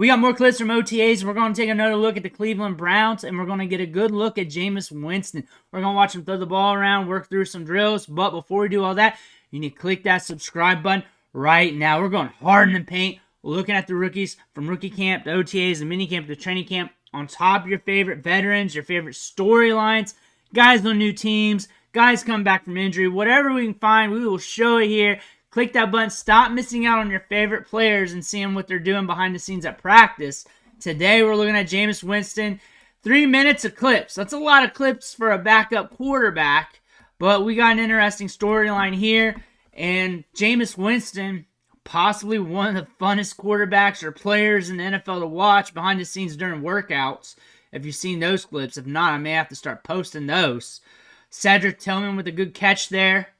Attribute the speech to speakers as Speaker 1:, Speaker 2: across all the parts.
Speaker 1: We got more clips from OTAs. We're going to take another look at the Cleveland Browns, and we're going to get a good look at Jameis Winston. We're going to watch him throw the ball around, work through some drills. But before we do all that, you need to click that subscribe button right now. We're going hard in the paint, looking at the rookies from rookie camp to OTAs, the mini camp to training camp, on top of your favorite veterans, your favorite storylines, guys on new teams, guys come back from injury, whatever we can find, we will show it here. Click that button. Stop missing out on your favorite players and seeing what they're doing behind the scenes at practice. Today, we're looking at Jameis Winston. 3 minutes of clips. That's a lot of clips for a backup quarterback, but we got an interesting storyline here. And Jameis Winston, possibly one of the funnest quarterbacks or players in the NFL to watch behind the scenes during workouts. If you've seen those clips. If not, I may have to start posting those. Cedric Tillman with a good catch there.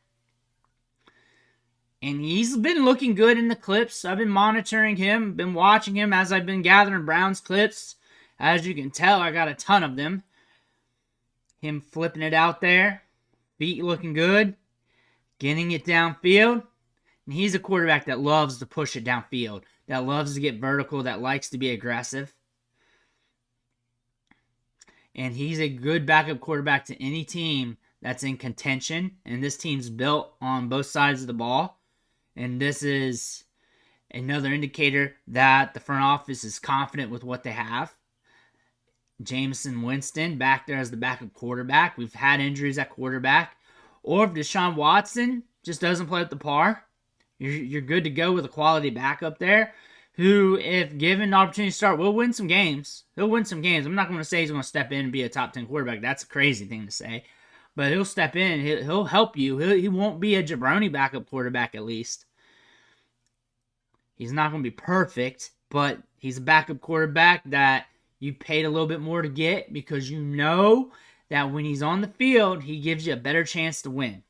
Speaker 1: And he's been looking good in the clips. I've been monitoring him, been watching him as I've been gathering Browns clips. As you can tell, I got a ton of them. Him flipping it out there. Feet looking good. Getting it downfield. And he's a quarterback that loves to push it downfield. That loves to get vertical. That likes to be aggressive. And he's a good backup quarterback to any team that's in contention. And this team's built on both sides of the ball. And this is another indicator that the front office is confident with what they have. Jameis Winston back there as the backup quarterback. We've had injuries at quarterback. Or if Deshaun Watson just doesn't play up to par, you're good to go with a quality backup there who, if given the opportunity to start, will win some games. He'll win some games. I'm not going to say he's going to step in and be a top 10 quarterback. That's a crazy thing to say. But he'll step in. He'll help you. He won't be a jabroni backup quarterback at least. He's not going to be perfect, but he's a backup quarterback that you paid a little bit more to get because you know that when he's on the field, he gives you a better chance to win.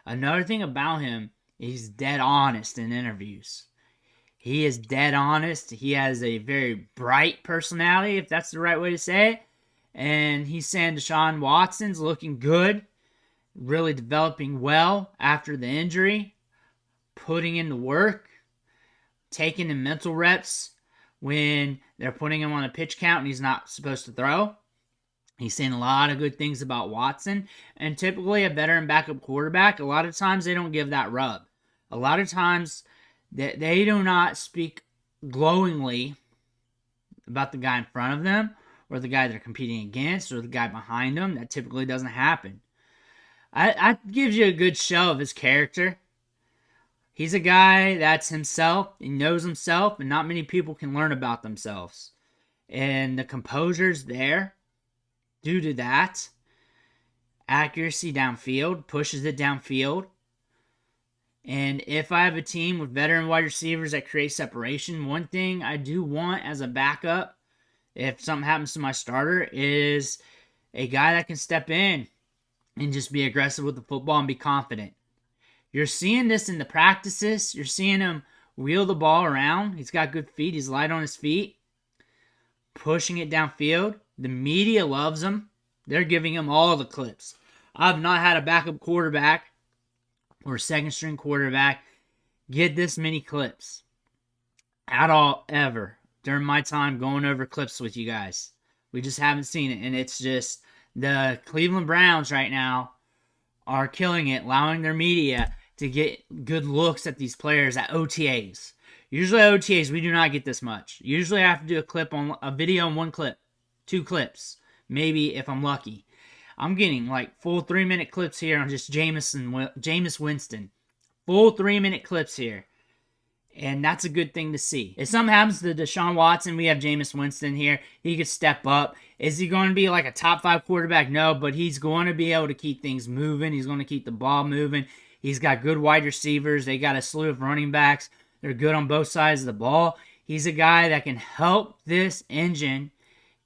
Speaker 1: Another thing about him, he's dead honest in interviews. He is dead honest. He has a very bright personality, if that's the right way to say it. And he's saying Deshaun Watson's looking good, really developing well after the injury, putting in the work, taking the mental reps when they're putting him on a pitch count and he's not supposed to throw. He's saying a lot of good things about Watson. And typically a veteran backup quarterback, a lot of times they don't give that rub. A lot of times they do not speak glowingly about the guy in front of them or the guy they're competing against or the guy behind them. That typically doesn't happen. I gives you a good show of his character. He's a guy that's himself. He knows himself, and not many people can learn about themselves. And the composure's there due to that. Accuracy downfield, pushes it downfield. And if I have a team with veteran wide receivers that create separation, one thing I do want as a backup, if something happens to my starter, is a guy that can step in and just be aggressive with the football and be confident. You're seeing this in the practices. You're seeing him wheel the ball around. He's got good feet. He's light on his feet. Pushing it downfield. The media loves him. They're giving him all the clips. I've not had a backup quarterback or second string quarterback get this many clips at all ever during my time going over clips with you guys. We just haven't seen it. And it's just the Cleveland Browns right now are killing it, allowing their media to get good looks at these players at OTAs. Usually at OTAs, we do not get this much. Usually I have to do a video on one clip, 2 clips, maybe if I'm lucky. I'm getting like full 3-minute clips here on just Jameis Winston. Full 3-minute clips here. And that's a good thing to see. If something happens to Deshaun Watson, we have Jameis Winston here. He could step up. Is he going to be like a top 5 quarterback? No, but he's going to be able to keep things moving. He's going to keep the ball moving. He's got good wide receivers. They got a slew of running backs. They're good on both sides of the ball. He's a guy that can help this engine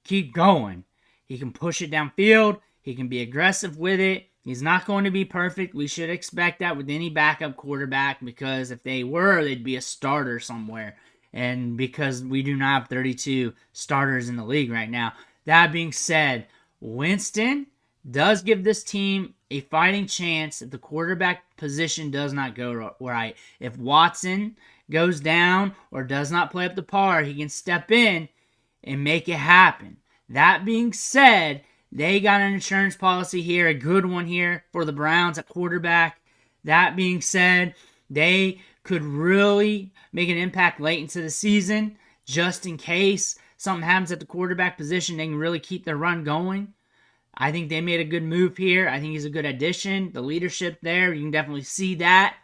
Speaker 1: keep going. He can push it downfield. He can be aggressive with it. He's not going to be perfect. We should expect that with any backup quarterback because if they were, they'd be a starter somewhere. And because we do not have 32 starters in the league right now. That being said, Winston does give this team a fighting chance if the quarterback position does not go right. If Watson goes down or does not play up to par, he can step in and make it happen. That being said, they got an insurance policy here, a good one here for the Browns at quarterback. That being said, they could really make an impact late into the season just in case something happens at the quarterback position. They can really keep their run going. I think they made a good move here. I think he's a good addition. The leadership there, you can definitely see that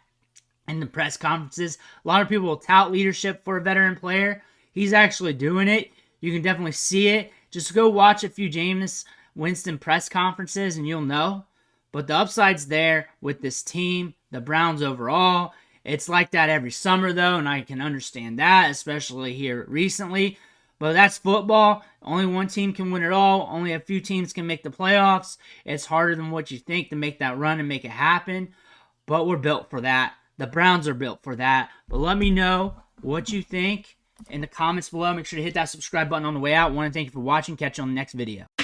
Speaker 1: in the press conferences. A lot of people will tout leadership for a veteran player. He's actually doing it. You can definitely see it. Just go watch a few Jameis Winston press conferences and you'll know. But the upside's there with this team, the Browns overall. It's like that every summer, though, and I can understand that, especially here recently. But that's football. Only one team can win it all. Only a few teams can make the playoffs. It's harder than what you think to make that run and make it happen. But we're built for that. The Browns are built for that. But let me know what you think in the comments below. Make sure to hit that subscribe button on the way out. I want to thank you for watching. Catch you on the next video.